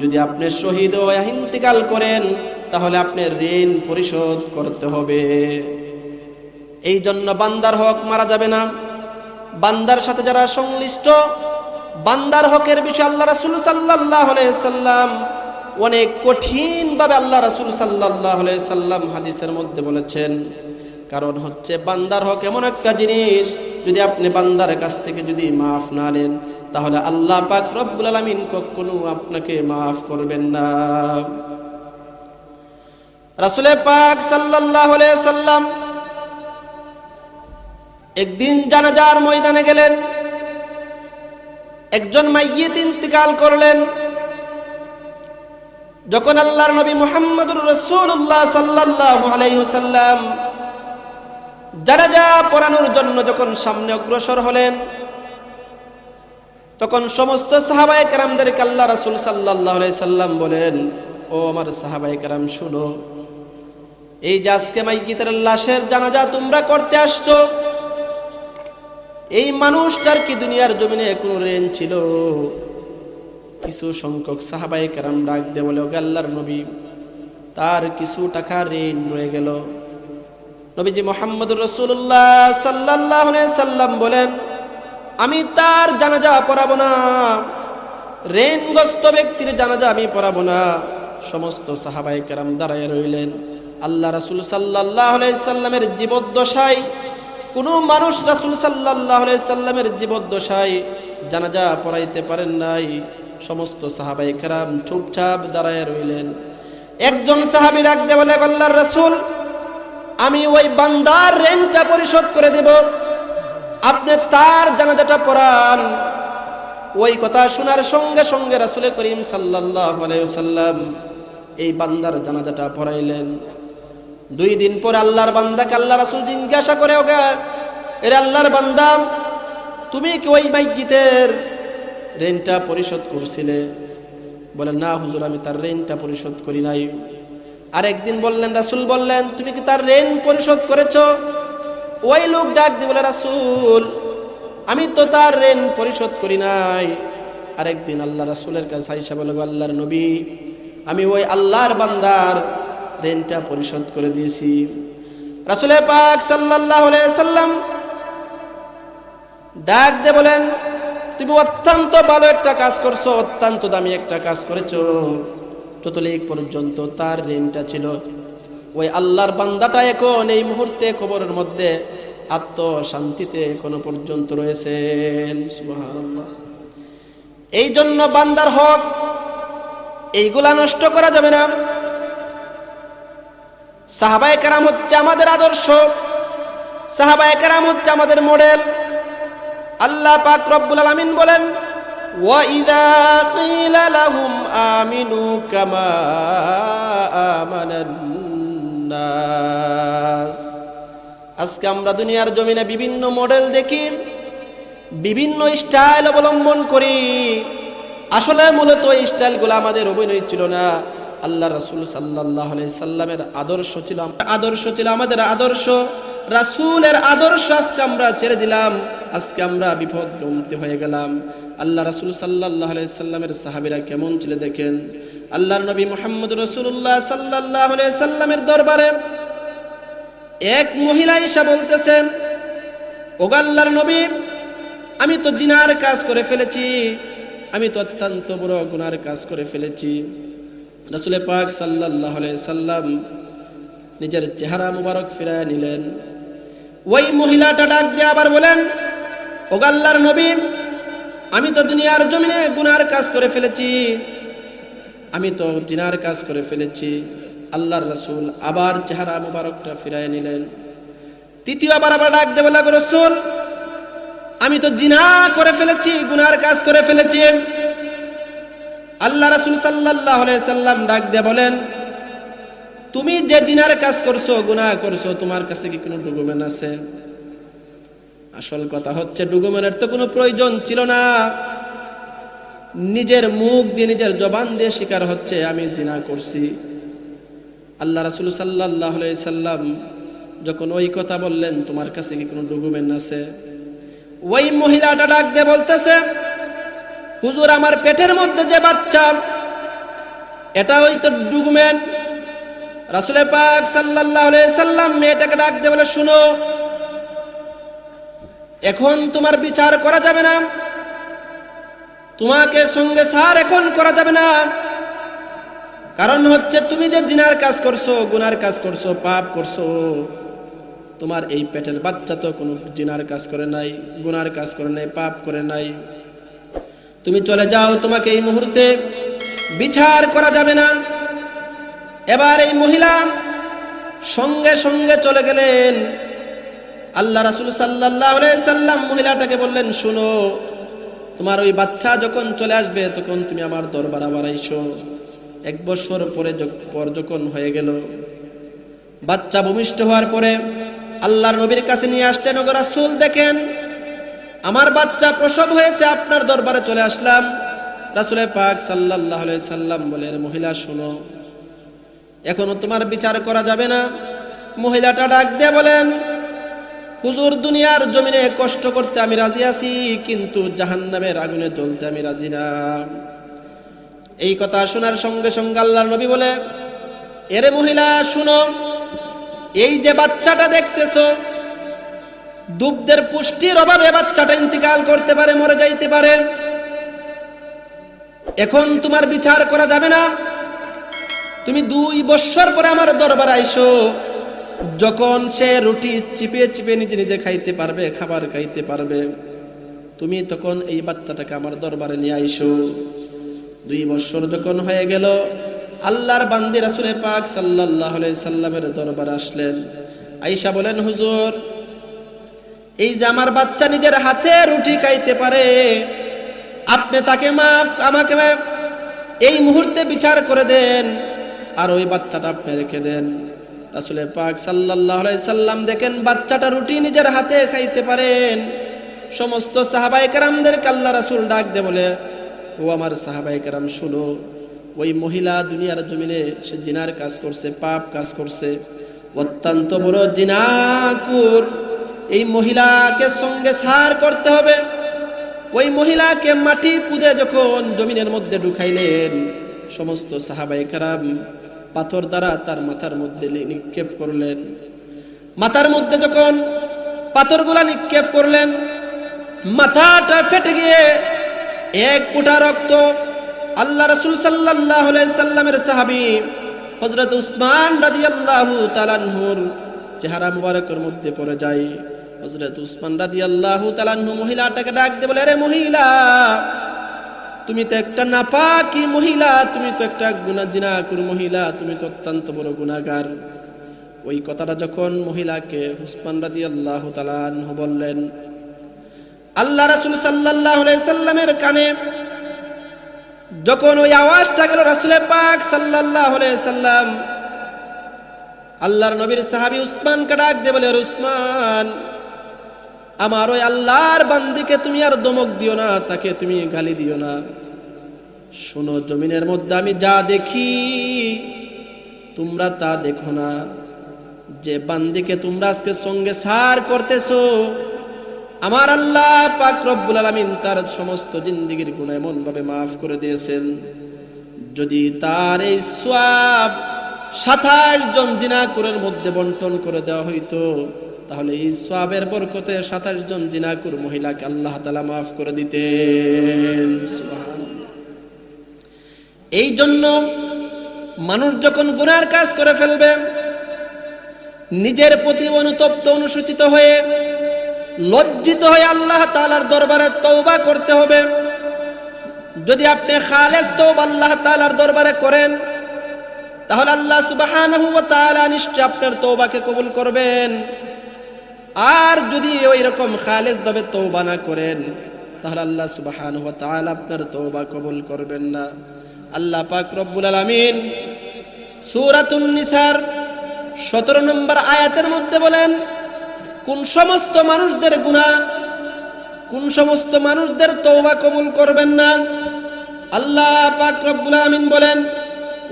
যদি আপনি শহীদ হয়ে ইন্তিকাল করেন তাহলে আপনি ঋণ পরিশোধ করতে হবে। এই জন্য বান্দার হক মারা যাবে না। বান্দার সাথে যারা সংশ্লিষ্ট, বান্দার হকের বিষয়ে আল্লাহ রাসূল সাল্লাল্লাহু আলাইহি সাল্লাম অনেক কঠিনভাবে আল্লাহ রাসূল সাল্লাল্লাহু আলাইহি সাল্লাম হাদিসের মধ্যে বলেছেন। কারণ হচ্ছে বান্দার হক এমন একটা জিনিস, যদি আপনি বান্দার কাছ থেকে যদি মাফ না নেন তাহলে আল্লাহ পাক রব্বুল আলামিন কখনো আপনাকে মাফ করবেন না। রাসূল পাক সাল্লাল্লাহু আলাইহি সাল্লাম একদিন জানাজার ময়দানে গেলেন। একজন মাইয়িত ইন্তিকাল করলেন। যখন আল্লাহর নবী মুহাম্মদুর রাসূলুল্লাহ সাল্লাল্লাহু আলাইহি ওয়াসাল্লাম জানাজা পড়ানোর জন্য যখন সামনে অগ্রসর হলেন তখন সমস্ত সাহাবায়ে কেরামদেরকে আল্লাহ রাসূল সাল্লাল্লাহু আলাইহি সাল্লাম বলেন, ও আমার সাহাবায়ে কেরাম শুনো, এই যে আজকে মাইয়িতের লাশের জানাজা তোমরা করতে আসছো, এই মানুষটার কি দুনিয়ার জমিনে কোনো ঋণ ছিল? কিছু সংখ্যক সাহাবায়ে কেরাম ডাক দিয়ে বলে, ওগো আল্লাহর নবী, তার কিছু টাকা ঋণ রয়ে গেল। নবীজি মুহাম্মদুর রাসূলুল্লাহ সাল্লাল্লাহু আলাইহি সাল্লাম বলেন, আমি তার জানাজা পড়াবো না, ঋণগ্রস্ত ব্যক্তির জানাজা আমি পড়াবো না। সমস্ত সাহাবায়ে কেরাম দাঁড়ায় রইলেন। আল্লাহ রাসূল সাল্লাল্লাহু আলাইহি সাল্লামের জীবদ্দশায় কোনো মানুষ রাসূল সাল্লাল্লাহু আলাইহি সাল্লামের জীবদ্দশায় জানাজা পড়াইতে পারেন নাই। সমস্ত সাহাবায়ে কেরাম চুপচাপ দাঁড়ায় রইলেন। একজন সাহাবী ডাক দিয়ে বলে, আল্লাহর রাসূল, আমি ওই বান্দার ঋণটা পরিশোধ করে দেব, আপনি তার জানাজাটা পড়ান। ওই কথা শোনার সঙ্গে সঙ্গে রাসূল করিম সাল্লাল্লাহু আলাইহি ওয়াসাল্লাম এই বান্দার জানাজাটা পড়াইলেন। 2 দিন পর আল্লাহর বান্দাকে আল্লাহ রাসূল জিজ্ঞাসা করে, ওগা এর আল্লাহর বান্দা, তুমি কি ওই মাইয়িতের ঋণটা পরিশোধ করছিলে? বলেন, না হুজুর, আমি তার ঋণটা পরিশোধ করি নাই। আরেকদিন বললেন, রাসূল বললেন, তুমি কি তার ঋণ পরিশোধ করেছো? ওই লোক ডাক দিয়ে বলে, রাসূল, আমি তো তার ঋণ পরিশোধ করি নাই। আরেকদিন আল্লাহ রাসূলের কাছে আয়েশা বলে, আল্লাহর নবী, আমি ওই আল্লাহর বান্দার ঋণটা পরিশোধ করে দিয়েছি। রাসূল পাক সাল্লাল্লাহু আলাইহি সাল্লাম ডাক দিয়ে বলেন, তুমি অত্যন্ত ভালো একটা কাজ করছো, অত্যন্ত দামি একটা কাজ করেছো। যতলেক পর্যন্ত তার ঋণটা ছিল, ওই আল্লাহর বান্দাটা এখন এই মুহূর্তে কবরের মধ্যে আত্মশান্তিতে এখনো পর্যন্ত রয়েছেন। সুবহানাল্লাহ। এই জন্য বান্দার হক এইগুলা নষ্ট করা যাবে না। সাহাবায়ে কেরাম হচ্ছে আমাদের আদর্শ, সাহাবায়ে কেরাম হচ্ছে আমাদের মডেল। আল্লাহ পাক রব্বুল আলামিন বলেন, ওয়া ইযা কিলা লাহুম আমিনু কামা আমানান নাস। আজকে আমরা দুনিয়ার জমিনে বিভিন্ন মডেল দেখি, বিভিন্ন স্টাইল অবলম্বন করি। আসলে মূলত এই স্টাইলগুলো আমাদের অভিনয় ছিল না, আল্লাহ রাসূল সাল্লাল্লাহু আলাইহি সাল্লামের আদর্শ ছিল আমাদের আদর্শ। রাসূলের আদর্শ আজকে আমরা ছেড়ে দিলাম, আজকে আমরা বিপদগ্রস্ত হয়ে গেলাম। আল্লাহ রাসূল সাল্লাল্লাহু আলাইহি সাল্লামের সাহাবীরা কেমন ছিল দেখেন। আল্লাহর নবী মুহাম্মদ রাসূলুল্লাহ সাল্লাল্লাহু আলাইহি সাল্লামের দরবারে এক মহিলা এসে বলতেছেন, ওগো আল্লাহর নবী, আমি তো জিনার কাজ করে ফেলেছি, আমি তো অত্যন্ত বড় গুনার কাজ করে ফেলেছি। রাসূল পাক সাল্লাল্লাহু আলাইহি সাল্লাম নিজের চেহারা মুবারক ফিরায় নিলেন। ওই মহিলাটা ডাক দিয়ে আবার বলেন, ওগো আল্লাহর নবী, আমি তো দুনিয়ার জমিনে গুনার কাজ করে ফেলেছি, আমি তো জিনার কাজ করে ফেলেছি। আল্লাহর রাসূল আবার চেহারা মুবারকটা ফিরায় নিলেন। তৃতীয়বার আবার ডাক দিয়ে বলে, রাসূল, আমি তো জিনা করে ফেলেছি, গুনার কাজ করে ফেলেছি। আল্লাহ রাসূল সাল্লাল্লাহু আলাইহি সাল্লাম ডাক দিয়ে বলেন, তুমি যে জিনার কাজ করছো, গুনাহ করছো, তোমার কাছে কি কোনো ডকুমেন্ট আছে? আসল কথা হচ্ছে, ডকুমেন্টের তো কোনো প্রয়োজন ছিল না। নিজের মুখ দিয়ে, নিজের জবান দিয়ে স্বীকার হচ্ছে, আমি জিনা করছি। আল্লাহ রাসূল সাল্লাল্লাহু আলাইহি সাল্লাম যখন ওই কথা বললেন, তোমার কাছে কি কোনো ডকুমেন্ট আছে? ওই মহিলাটা ডাক দিয়ে বলতেছে, হুজুর, আমার পেটের মধ্যে যে বাচ্চা, এটা ওই তো ডকুমেন্ট। রাসূল পাক সাল্লাল্লাহু আলাইহি সাল্লাম মেয়েটাকে ডাক দিয়ে বলে, শুনো, এখন তোমার বিচার করা যাবে না, তোমাকে সঙ্গে সার এখন করা যাবে না। কারণ হচ্ছে, তুমি যে জিনার কাজ করছো, গুনার কাজ করছো, পাপ করছো, তোমার এই পেটের বাচ্চা তো কোনো জিনার কাজ করে নাই, গুনার কাজ করে নাই, পাপ করে নাই। তুমি চলে যাও, তোমাকে এই মুহূর্তে বিচার করা যাবে না। এবার এই মহিলা সঙ্গে সঙ্গে চলে গেলেন। আল্লাহ রাসূল সাল্লাল্লাহু আলাইহি সাল্লাম মহিলাটাকে বললেন, শুনো, তোমার ওই বাচ্চা যখন চলে আসবে, তখন তুমি আমার দরবার আবার আইসো। 1 বছর পর যখন হয়ে গেল, বাচ্চা ভূমিষ্ঠ হওয়ার পরে আল্লাহর নবীর কাছে নিয়ে আসলেন, ওগো রাসূল, দেখেন আমার বাচ্চা প্রসব হয়েছে, আপনার দরবারে চলে আসলাম। রাসূল পাক সাল্লাল্লাহু আলাইহি সাল্লাম বলেন, মহিলা শোনো, এখনো তোমার বিচার করা যাবে না। মহিলাটা ডাক দিয়ে বলেন, হুজুর, দুনিয়ার জমিনে কষ্ট করতে আমি রাজি আছি, কিন্তু জাহান্নামের আগুনে জ্বলতে আমি রাজি না। এই কথা শোনার সঙ্গে সঙ্গে আল্লাহর নবী বলে, এরে মহিলা শুনো, এই যে বাচ্চাটা দেখতেছো, দুগ্ধের পুষ্টির অভাবে বাচ্চাটা ইন্তিকাল করতে পারে, মরে যাইতে পারে। এখন তোমার বিচার করা যাবে না। তুমি 2 বছর পরে আমার দরবারে আইসো, যখন সে রুটি চিপে চিপে নিজে নিজে খাইতে পারবে, খাবার খাইতে পারবে, তুমি তখন এই বাচ্চাটাকে আমার দরবারে নিয়ে আইসো। 2 বছর যখন হয়ে গেল, আল্লাহর বান্দি রাসূল পাক সাল্লাল্লাহু আলাইহি সাল্লামের দরবারে আসলেন। আয়েশা বলেন, হুজুর, এই যে আমার বাচ্চা নিজের হাতে রুটি খাইতে পারে, আপনি তাকে আমাকে এই মুহূর্তে বিচার করে দেন। আর ওই বাচ্চাটা আপনি রেখে দেন। রাসূল পাক সাল্লাল্লাহু আলাইহি সাল্লাম দেখেন বাচ্চাটা রুটি নিজের হাতে খাইতে পারেন। সমস্ত সাহাবায়ে কেরামদেরকে আল্লাহ রাসূল ডাক দিয়ে বলে, ও আমার সাহাবায়ে কেরাম শুনো, ওই মহিলা দুনিয়ার জমিনে সে জিনার কাজ করছে, পাপ কাজ করছে, অত্যন্ত বড় জিনাকুর। এই মহিলাকে সঙ্গে সার করতে হবে। ওই মহিলাকে মাটি পুঁদে যখন জমিনের মধ্যে ঢুকাইলেন, সমস্ত সাহাবায়ে কেরাম পাথর দ্বারা তার মাথার মধ্যে নিক্ষেপ করলেন। মাথার মধ্যে যখন পাথরগুলা নিক্ষেপ করলেন, মাথাটা ফেটে গিয়ে এক ফোঁটা রক্ত আল্লাহ রাসূল সাল্লাল্লাহু আলাইহি সাল্লামের সাহাবী হযরত উসমান রাদিয়াল্লাহু তাআলা আনহুর চেহারা মুবারকের মধ্যে পড়ে যায়। হযরত উসমান রাদিয়াল্লাহু তাআলা আনহু মহিলাটাকে ডাক দিয়ে বলে, আরে মহিলা, তুমি তো একটা নাপাকি মহিলা, তুমি তো একটা জিনাকুর মহিলা, তুমি তো অত্যন্ত বড় গুনাহগার। ওই কথাটা যখন মহিলাকে উসমান রাদিয়াল্লাহু তাআলা আনহু বললেন, আল্লাহ রাসূল সাল্লাল্লাহু আলাইহি সাল্লামের কানে যখন ওই আওয়াজটা গেল, রাসূল পাক সাল্লাল্লাহু আলাইহি সাল্লাম আল্লাহর নবীর সাহাবী উসমানকে ডাক দিয়ে বলে, উসমান, আমার ওই আল্লাহর বান্দিকে তুমি আর ধমক দিও না, তাকে তুমি গালি দিও না। শোনো, জমিনের মধ্যে আমি যা দেখি তোমরা তা দেখো না। যে বান্দিকে তোমরা আজকে সঙ্গে সার করতেছো, আমার আল্লাহ পাক রব্বুল আলামিন তার সমস্ত জিন্দেগীর গুনাহ এমন ভাবে মাফ করে দিয়েছেন, যদি তার এই সওয়াব 27 জন জিনাকুরের মধ্যে বন্টন করে দেওয়া হইতো, তাহলে এই সওয়াবের বরকতে 27 জন জিনাকুর মহিলাকে আল্লাহ তাআলা মাফ করে দিতেন। সুবহানাল্লাহ। এই জন্য মানুষ যখন গুনার কাজ করে ফেলবে, নিজের প্রতি অনুতপ্ত অনুসূচিত হয়ে লজ্জিত হয়ে আল্লাহ তাআলার দরবারে তওবা করতে হবে। যদি আপনি খালেস তওবা আল্লাহ তাআলার দরবারে করেন, তাহলে আল্লাহ সুবহানাহু ওয়া তাআলা নিশ্চয় আপনার তওবাকে কবুল করবেন। আর যদি ওই রকম খালেস ভাবে তওবা না করেন, তাহলে আল্লাহ সুবহানাহু ওয়া তাআলা আপনার তওবা কবুল করবেন না। আল্লাহ পাক রব্বুল আলামিন সূরাতুন নিসার 17 নম্বর আয়াতের মধ্যে বলেন, কোন সমস্ত মানুষদের গুনাহ, কোন সমস্ত মানুষদের তওবা কবুল করবেন না। আল্লাহ পাক রব্বুল আলামিন বলেন,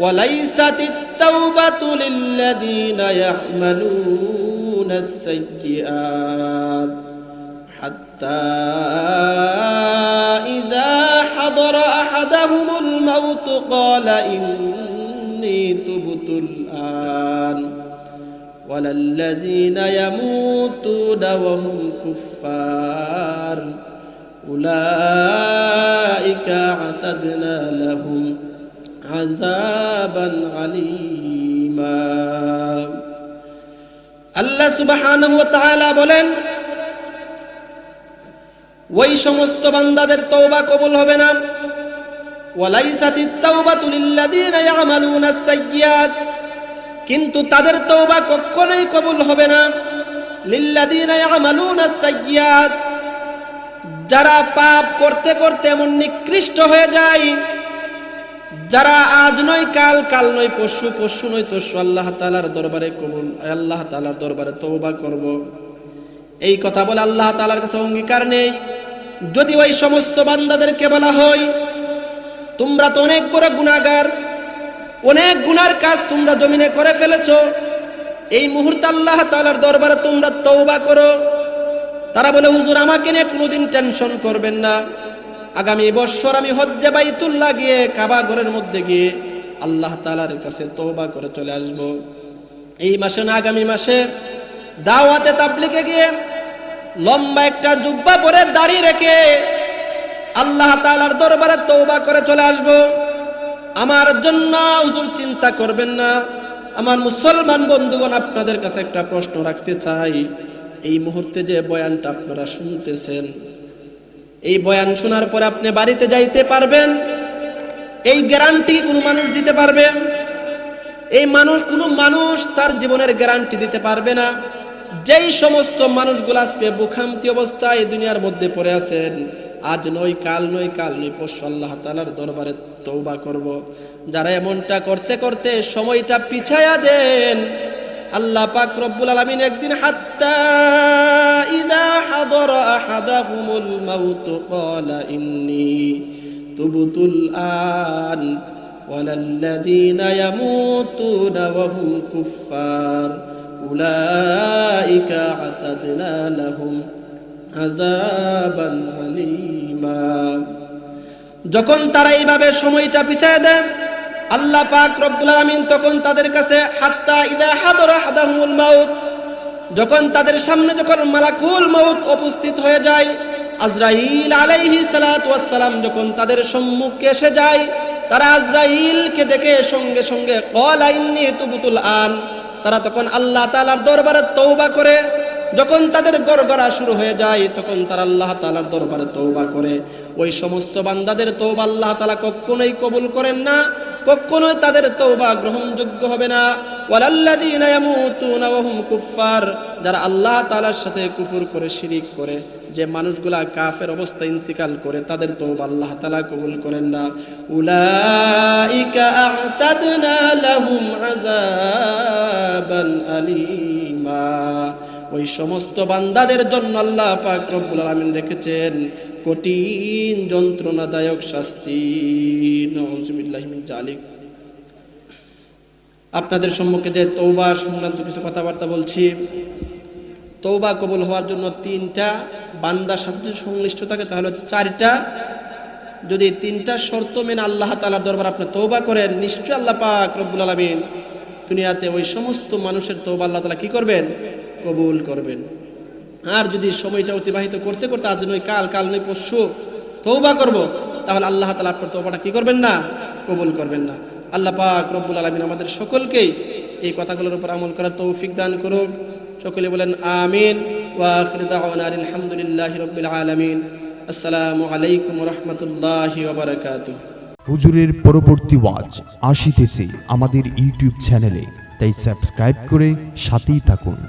ওয়ালাইসাতিত তাওবাতু লিল্লাযীনা ইয়া'মালুনাস সাইয়্যাত হাত্তা ইযা হাদারা আহাদাহুমুল মাউত ক্বালা ইন্নী তুবতুল আন ওয়ালাল্লাযীনা ইয়ামুতুনা ওয়া হুম কুফফার উলাইকা আ'তাদনা লাহুম আযাবান আলীমা। আল্লাহ সুবহানাহু ওয়া তাআলা বলেন, ওই সমস্ত বান্দাদের তওবা কবুল হবে না। ওয়ালাইসাতিত তাওবাতু লিল্লাযীনা ইয়া'মালুনাস সাইয়্যাত, কিন্তু তাদের তওবা কখনোই কবুল হবে না। লিল্লাযীনা ইয়া'মালুনাস সাইয়্যাত, যারা পাপ করতে করতে এমন নিকৃষ্ট হয়ে যায়, যারা আজ নয় কাল, কাল নয় পরশু, পরশু নয় তরশু আল্লাহ তাআলার দরবারে কবুল, আল্লাহ তাআলার দরবারে তওবা করব, এই কথা বলে আল্লাহ তাআলার কাছে অঙ্গীকার নেই। যদি ওই সমস্ত বান্দাদেরকে বলা হয়, তোমরা তো অনেক বড় গুনাহগার, অনেক গুনার কাজ তোমরা জমিনে করে ফেলেছো, এই মুহূর্তে আল্লাহ তাআলার দরবারে তোমরা তওবা করো, তারা বলে, হুজুর আমাকে নিয়ে কোনোদিন টেনশন করবেন না, আগামী বছর আমি হজ্জে বাইতুল্লাহ গিয়ে কাবা ঘরের মধ্যে গিয়ে আল্লাহ তাআলার কাছে তওবা করে চলে আসব। এই মাসে না আগামী মাসে দাওয়াতে তাবলীগে গিয়ে লম্বা একটা জুব্বা পরে দাড়ি রেখে আল্লাহ তাআলার দরবারে তওবা করে চলে আসব। আমার জন্য হুজুর চিন্তা করবেন না। আমার মুসলমান বন্ধুগণ, আপনাদের কাছে একটা প্রশ্ন রাখতে চাই, এই মুহূর্তে যে বয়ানটা আপনারা শুনতেছেন, এই বয়ান শোনার পরে আপনি বাড়িতে যাইতে পারবেন, এই গ্যারান্টি কোনো মানুষ দিতে পারবে? এই কোনো মানুষ তার জীবনের গ্যারান্টি দিতে পারবে না। যেই সমস্ত মানুষগুলো আজকে বুখামতি অবস্থায় দুনিয়ার মধ্যে পড়ে আছেন, আজ নয় কাল নয়, কাল নয় পরশু আল্লাহ তাআলার দরবারে তওবা করব। যারা এমনটা করতে করতে সময়টা পিছায়া দেন, আল্লাহ পাক রব্বুল আলামিন একদিন হাত্তা ইযা হাদারা আহাদাহুমুল মাউত ক্বালা ইন্নী তুবতুল আন ওয়ালাল্লাযীনা ইয়ামুতুনা ওয়া হুম কুফফার উলাইকা আতাদনা লাহুম আযাবান আলীমা। যখন তারা এইভাবে সময়টা পিছায় দেয়, আল্লাহ পাক রব্বুল আলামিন তখন তাদের কাছে হাত্তা ইযা হাদারা আহাদাহুমুল মাউত, যখন তাদের সামনে যখন মালাকুল মাউত উপস্থিত হয়ে যায়, আজরাইল আলাইহিস সালাতু ওয়াস সালাম যখন তাদের সম্মুখে এসে যায়, তারা আজরাইলকে দেখে সঙ্গে সঙ্গে ক্বালা ইন্নী তুবতুল আন, তারা তখন আল্লাহ তাআলার দরবারে তওবা করে। যখন তাদের গড়গড়া শুরু হয়ে যায়, তখন তারা আল্লাহ তাআলার দরবারে তওবা করে। ওই সমস্ত বান্দাদের তওবা আল্লাহ তাআলা কখনোই কবুল করেন না, কখনোই তাদের তওবা গ্রহণযোগ্য হবে না। ওয়ালাল্লাযীনা ইয়ামুতুনা ওয়া হুম কুফফার, যারা আল্লাহ তাআলার সাথে কুফর করে, শিরিক করে, যে মানুষগুলা কাফের অবস্থায় ইন্তিকাল করে, তাদের তওবা আল্লাহ তাআলা কবুল করেন না। উলাইকা আ'তাদনা লাহুম আযাবান আলীমা, ওই সমস্ত বান্দাদের জন্য আল্লাহ পাক রব্বুল আলামিন রেখেছেন কঠিন যন্ত্রণাদায়ক শাস্তি। নাউযুবিল্লাহি মিন যালিক। আপনাদের সম্মুখে যে তওবা সংক্রান্ত কিছু কথাবার্তা বলছি, তওবা কবুল হওয়ার জন্য 3টা বান্দার সাথে যদি সংশ্লিষ্ট থাকে তাহলে 4টা, যদি 3টা শর্ত মেনে আল্লাহ তাআলার দরবারে আপনি তওবা করেন, নিশ্চয়ই আল্লাহ পাক রব্বুল আলামিন দুনিয়াতে ওই সমস্ত মানুষের তওবা আল্লাহ তাআলা কি করবেন? কবুল করবেন। আর যদি সময়টা অতিবাহিত করতে করতে আজ নয় কাল নয় পরশু তওবা করব, তাহলে আল্লাহ তাআলা আপনার তওবাটা কি করবেন না? কবুল করবেন না। আল্লাহ পাক রব্বুল আলামিন আমাদের সকলকেই এই কথাগুলোর উপর আমল করার তৌফিক দান করুক। সকলে বলেন আমিন। ওয়া আখিরু দাওয়ানা আলহামদুলিল্লাহি রাব্বিল আলামিন। আসসালামু আলাইকুম ওয়া রাহমাতুল্লাহি ওয়া বারাকাতুহু। হুজুরের পরবর্তী ওয়াজ আসিতেছে আমাদের ইউটিউব চ্যানেলে, তাই সাবস্ক্রাইব করে সাথেই থাকুন।